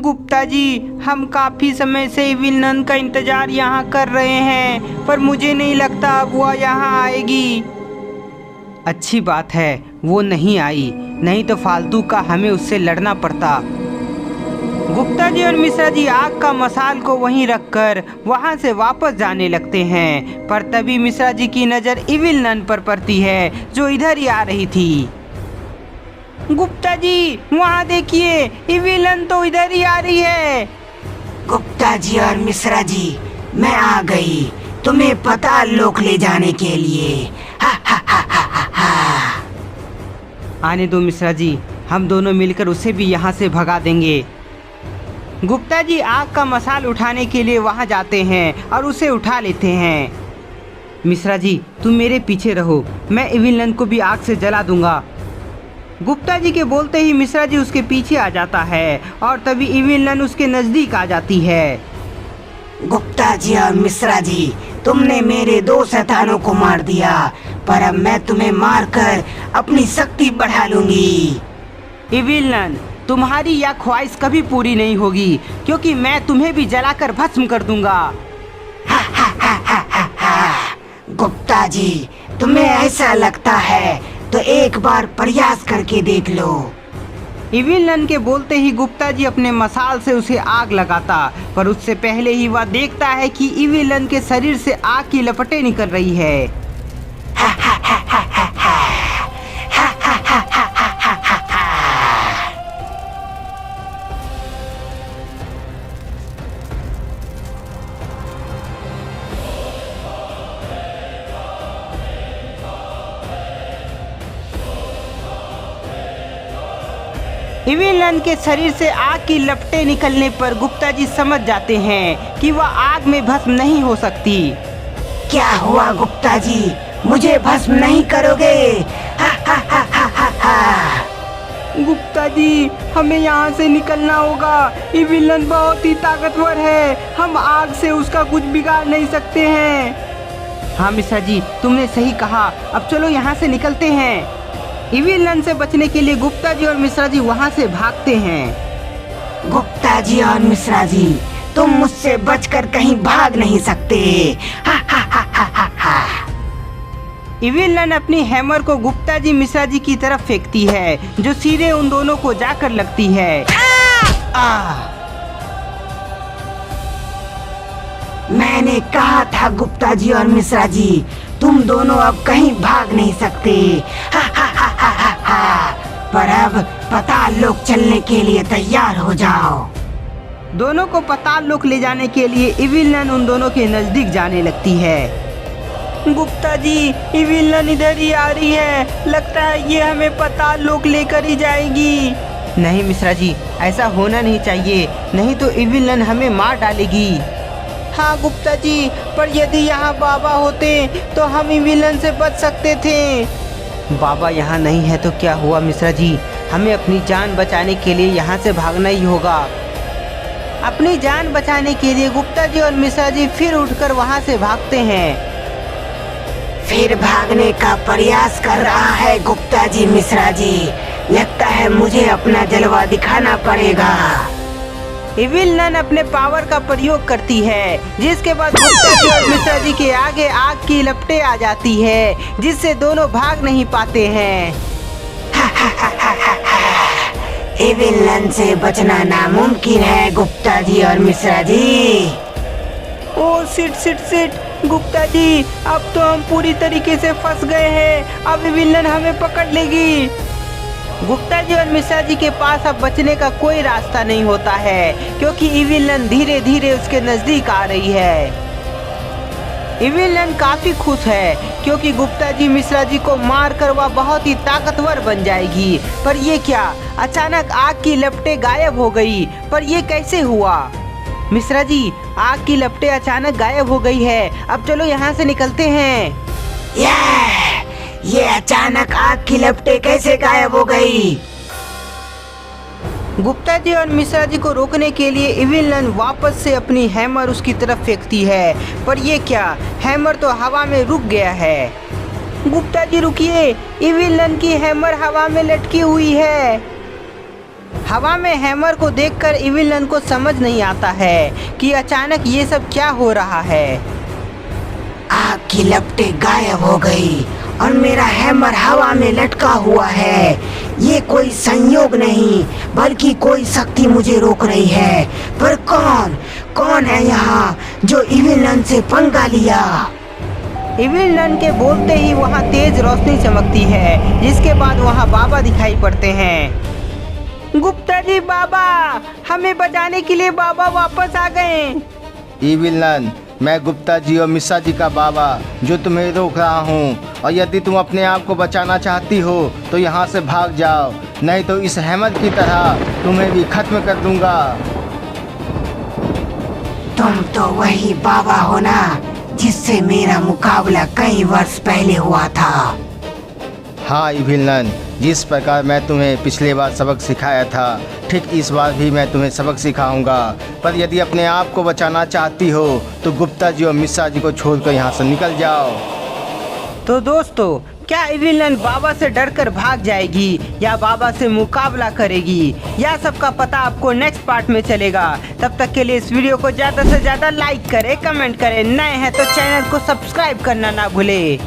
गुप्ता जी, हम काफी समय से इविल नन का इंतजार यहाँ कर रहे हैं, पर मुझे नहीं लगता अब वह यहाँ आएगी। अच्छी बात है वो नहीं आई, नहीं तो फालतू का हमें उससे लड़ना पड़ता। गुप्ता जी और मिश्रा जी आग का मसाल को वहीं रखकर वहां से वापस जाने लगते हैं, पर तभी मिश्रा जी की नज़र इविल नन पर पड़ती है जो इधर ही आ रही थी। गुप्ता जी वहाँ देखिए, इविल नन तो इधर ही आ रही है। गुप्ता जी और मिश्रा जी, मैं आ गई तुम्हें पाताल लोक ले जाने के लिए। हा हा हा हा हा हा। आने दो मिश्रा जी, हम दोनों मिलकर उसे भी यहाँ से भगा देंगे। गुप्ता जी आग का मसाल उठाने के लिए वहाँ जाते हैं और उसे उठा लेते हैं। मिश्रा जी तुम मेरे पीछे रहो, मैं इविल नन को भी आग से जला दूंगा। गुप्ता जी के बोलते ही मिश्रा जी उसके पीछे आ जाता है और तभी इविल नन उसके नज़दीक आ जाती है। गुप्ता जी और मिश्रा जी, तुमने मेरे 2 शैतानों को मार दिया, पर अब मैं तुम्हें मारकर अपनी शक्ति बढ़ा लूंगी। इविल नन, तुम्हारी यह ख्वाहिश कभी पूरी नहीं होगी, क्योंकि मैं तुम्हें भी जलाकर भस्म कर दूंगा। हा हा हा हा हा हा। गुप्ता जी, तुम्हें ऐसा लगता है तो एक बार प्रयास करके देख लो। इविल नन के बोलते ही गुप्ता जी अपने मसाल से उसे आग लगाता, पर उससे पहले ही वह देखता है कि इविल नन के शरीर से आग की लपटें निकल रही है। हा हा हा हा हा हा। हा हा हा हा हा हा हा। इविल नन के शरीर से आग की लपटें निकलने पर गुप्ता जी समझ जाते हैं कि वह आग में भस्म नहीं हो सकती। क्या हुआ गुप्ता जी, मुझे भस्म नहीं करोगे? हा हा हा हा हा हा। गुप्ता जी हमें यहाँ से निकलना होगा, इविल नन बहुत ही ताकतवर है, हम आग से उसका कुछ बिगाड़ नहीं सकते हैं। हाँ मिश्रा जी तुमने सही कहा, अब चलो यहाँ से निकलते हैं। इविल नन से बचने के लिए गुप्ता जी और मिश्रा जी वहाँ से भागते हैं। गुप्ता जी और मिश्रा जी, तुम मुझसे बचकर कहीं भाग नहीं सकते। हा हा हा हा हा हा। इविल नन अपनी हैमर को गुप्ता जी मिश्रा जी की तरफ फेंकती है, जो सीधे उन दोनों को जाकर लगती है। मैंने कहा था गुप्ता जी और मिश्रा जी, तुम दोनों अब कहीं भाग नहीं सकते। हा हा हा हा हा हा। पर अब पाताल लोक चलने के लिए तैयार हो जाओ। दोनों को पाताल लोक ले जाने के लिए इविल नन उन दोनों के नजदीक जाने लगती है। गुप्ता जी इविल नन इधर ही आ रही है, लगता है ये हमें पाताल लोक लेकर ही जाएगी। नहीं मिश्रा जी ऐसा होना नहीं चाहिए, नहीं तो इविल नन हमें मार डालेगी। हाँ गुप्ता जी, पर यदि यहाँ बाबा होते तो हम इविल नन से बच सकते थे। बाबा यहाँ नहीं है तो क्या हुआ मिश्रा जी, हमें अपनी जान बचाने के लिए यहाँ से भागना ही होगा। अपनी जान बचाने के लिए गुप्ता जी और मिश्रा जी फिर उठकर वहाँ से भागते हैं। फिर भागने का प्रयास कर रहा है गुप्ता जी मिश्रा जी, लगता है मुझे अपना जलवा दिखाना पड़ेगा। इविल नन अपने पावर का प्रयोग करती है, जिसके बाद गुप्ता जी और मिश्रा जी के आगे आग की लपटें आ जाती है, जिससे दोनों भाग नहीं पाते हैं। इविल नन से बचना नामुमकिन है गुप्ता जी और मिश्रा जी। ओ सिट गुप्ता जी, अब तो हम पूरी तरीके से फंस गए हैं, अब इविल नन हमें पकड़ लेगी। गुप्ता जी और मिश्रा जी के पास अब बचने का कोई रास्ता नहीं होता है, क्योंकि इविल नन धीरे धीरे उसके नजदीक आ रही है। इविल नन काफी खुश है, क्योंकि गुप्ता जी मिश्रा जी को मारकर वह बहुत ही ताकतवर बन जाएगी। पर ये क्या, अचानक आग की लपटें गायब हो गई, पर ये कैसे हुआ? मिश्रा जी आग की लपटें अचानक गायब हो गई है, अब चलो यहाँ से निकलते हैं। ये अचानक आग की लपटें कैसे गायब हो गई? गुप्ता जी और मिश्रा जी को रोकने के लिए इविल नन वापस से अपनी हैमर उसकी तरफ फेंकती है, पर ये क्या, हैमर तो हवा में रुक गया है। गुप्ता जी रुकिए, इविल नन की हैमर हवा में लटकी हुई है। हवा में हैमर को देखकर इविलन को समझ नहीं आता है कि अचानक ये सब क्या हो रहा है। आग की लपटें गायब हो गई और मेरा हैमर हवा में लटका हुआ है। ये कोई संयोग नहीं बल्कि कोई शक्ति मुझे रोक रही है। पर कौन है यहाँ जो इविलन से पंगा लिया? इविलन के बोलते ही वहाँ तेज रोशनी चमकती है, जिसके बाद वहाँ बाबा दिखाई पड़ते हैं। गुप्ता जी बाबा, हमें बचाने के लिए बाबा वापस आ गए। इविलन, मैं गुप्ता जी और मिश्रा जी का बाबा जो तुम्हें रोक रहा हूँ, और यदि तुम अपने आप को बचाना चाहती हो तो यहाँ से भाग जाओ, नहीं तो इस हैमर की तरह तुम्हें भी खत्म कर दूंगा। तुम तो वही बाबा हो ना जिससे मेरा मुकाबला कई वर्ष पहले हुआ था। हाँ इविलन, जिस प्रकार मैं तुम्हें पिछले बार सबक सिखाया था, ठीक इस बार भी मैं तुम्हें सबक सिखाऊंगा। पर यदि अपने आप को बचाना चाहती हो तो गुप्ता जी और मिश्रा जी को छोड़कर यहाँ से निकल जाओ। तो दोस्तों, क्या इविलन बाबा से डरकर भाग जाएगी या बाबा से मुकाबला करेगी, यह सब का पता आपको नेक्स्ट पार्ट में चलेगा। तब तक के लिए इस वीडियो को ज़्यादा से ज़्यादा लाइक करें, कमेंट करें, नए हैं तो चैनल को सब्सक्राइब करना ना भूले।